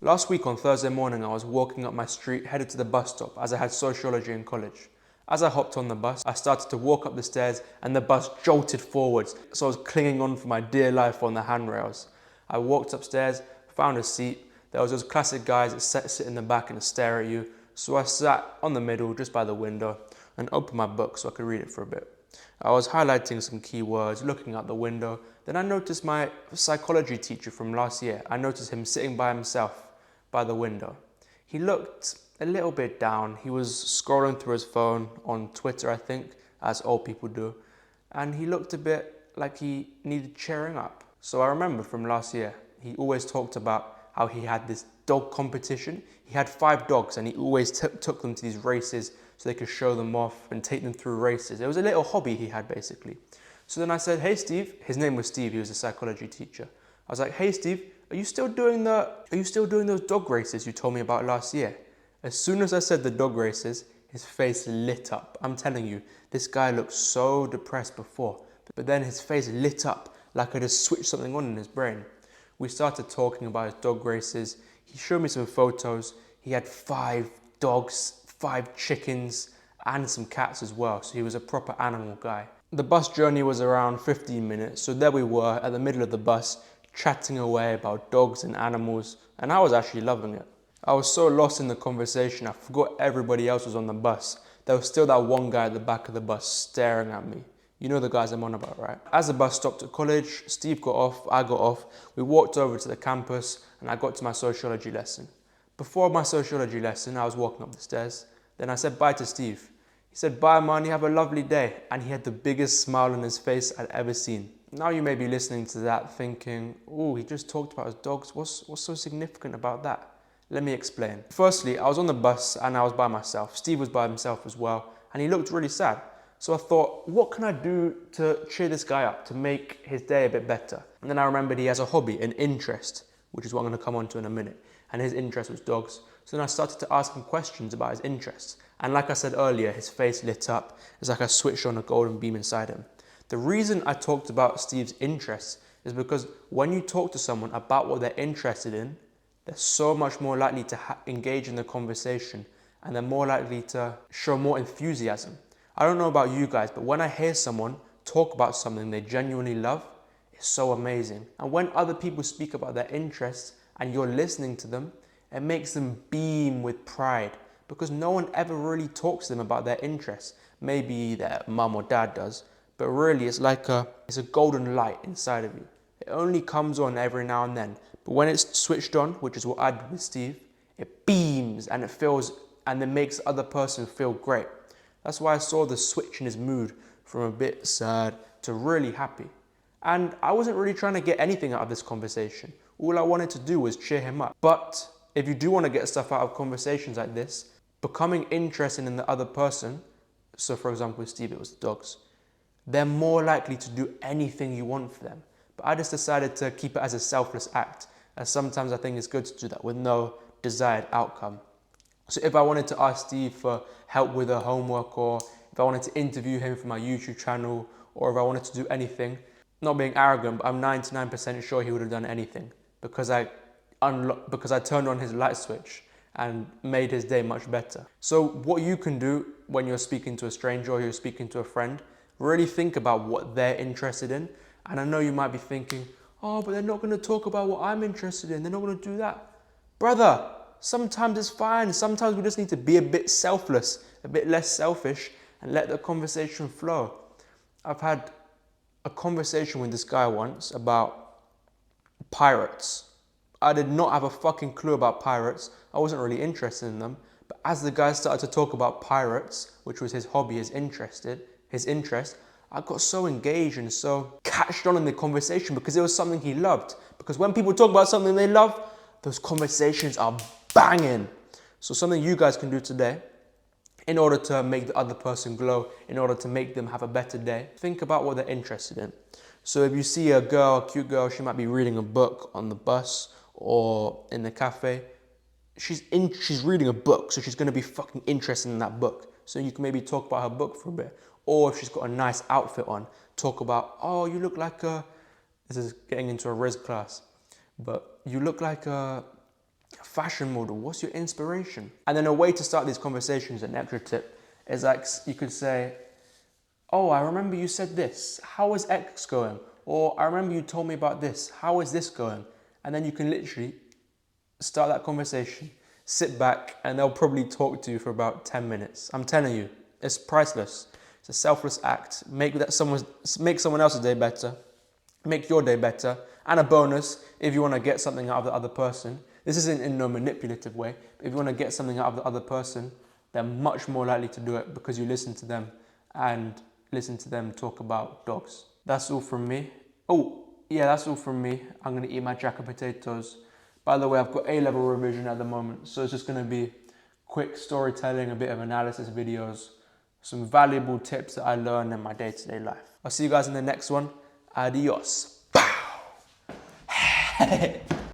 Last week on Thursday morning, I was walking up my street headed to the bus stop as I had sociology in college. As I hopped on the bus, I started to walk up the stairs and the bus jolted forwards, so I was clinging on for my dear life on the handrails. I walked upstairs, found a seat. There was those classic guys that sit in the back and stare at you, so I sat on the middle just by the window and opened my book so I could read it for a bit. I was highlighting some key words, looking out the window. Then I noticed my psychology teacher from last year. I noticed him sitting by himself by the window. He looked a little bit down. He was scrolling through his phone on Twitter, I think, as old people do. And he looked a bit like he needed cheering up. So I remember from last year, he always talked about how he had this dog competition. He had 5 dogs and he always took them to these races so they could show them off and take them through races. It was a little hobby he had basically. So then I said, hey Steve, his name was Steve, he was a psychology teacher. I was like, hey Steve, are you still doing those dog races you told me about last year? As soon as I said the dog races, his face lit up. I'm telling you, this guy looked so depressed before, but then his face lit up like I just switched something on in his brain. We started talking about his dog races. He showed me some photos. He had 5 dogs, 5 chickens, and some cats as well, so he was a proper animal guy. The bus journey was around 15 minutes, so there we were at the middle of the bus, chatting away about dogs and animals, and I was actually loving it. I was so lost in the conversation, I forgot everybody else was on the bus. There was still that one guy at the back of the bus staring at me. You know the guys I'm on about, right? As the bus stopped at college, Steve got off, I got off, we walked over to the campus, and I got to my sociology lesson. Before my sociology lesson, I was walking up the stairs. Then I said bye to Steve. He said, bye man, you have a lovely day. And he had the biggest smile on his face I'd ever seen. Now you may be listening to that thinking, oh, he just talked about his dogs. What's so significant about that? Let me explain. Firstly, I was on the bus and I was by myself. Steve was by himself as well, and he looked really sad. So I thought, what can I do to cheer this guy up, to make his day a bit better? And then I remembered he has a hobby, an interest, which is what I'm going to come on to in a minute. And his interest was dogs. So then I started to ask him questions about his interests. And like I said earlier, his face lit up. It's like I switched on a golden beam inside him. The reason I talked about Steve's interests is because when you talk to someone about what they're interested in, they're so much more likely to engage in the conversation, and they're more likely to show more enthusiasm. I don't know about you guys, but when I hear someone talk about something they genuinely love, it's so amazing. And when other people speak about their interests and you're listening to them, it makes them beam with pride, because no one ever really talks to them about their interests. Maybe their mum or dad does, but really it's like it's a golden light inside of you. It only comes on every now and then, but when it's switched on, which is what I did with Steve, it beams and it makes the other person feel great. That's why I saw the switch in his mood from a bit sad to really happy. And I wasn't really trying to get anything out of this conversation. All I wanted to do was cheer him up. But if you do want to get stuff out of conversations like this, becoming interested in the other person, so for example with Steve it was the dogs, they're more likely to do anything you want for them. But I just decided to keep it as a selfless act, as sometimes I think it's good to do that with no desired outcome. So if I wanted to ask Steve for help with her homework, or if I wanted to interview him for my YouTube channel, or if I wanted to do anything, not being arrogant, but I'm 99% sure he would have done anything, because I turned on his light switch and made his day much better. So what you can do when you're speaking to a stranger or you're speaking to a friend, really think about what they're interested in. And I know you might be thinking, oh, but they're not going to talk about what I'm interested in. They're not going to do that. Brother, sometimes it's fine. Sometimes we just need to be a bit selfless, a bit less selfish, and let the conversation flow. I've had a conversation with this guy once about pirates. I did not have a fucking clue about pirates. I wasn't really interested in them. But as the guy started to talk about pirates, which was his hobby, his interest, I got so engaged and so catched on in the conversation because it was something he loved. Because when people talk about something they love, those conversations are banging. So something you guys can do today, in order to make the other person glow, in order to make them have a better day, think about what they're interested in. So if you see a girl, a cute girl, she might be reading a book on the bus or in the cafe. She's reading a book, so she's going to be fucking interested in that book. So you can maybe talk about her book for a bit. Or if she's got a nice outfit on, talk about, oh, you look like this is getting into a Riz class, but you look like a fashion model? What's your inspiration? And then a way to start these conversations, an extra tip, is like you could say, oh, I remember you said this. How is X going? Or I remember you told me about this. How is this going? And then you can literally start that conversation, sit back, and they'll probably talk to you for about 10 minutes. I'm telling you, it's priceless. It's a selfless act. Make someone else's day better. Make your day better. And a bonus, if you want to get something out of the other person. This isn't in no manipulative way. But if you want to get something out of the other person, they're much more likely to do it because you listen to them and listen to them talk about dogs. That's all from me. Oh, yeah, that's all from me. I'm going to eat my jack of potatoes. By the way, I've got A-level revision at the moment, so it's just going to be quick storytelling, a bit of analysis videos, some valuable tips that I learned in my day-to-day life. I'll see you guys in the next one. Adios. Pow!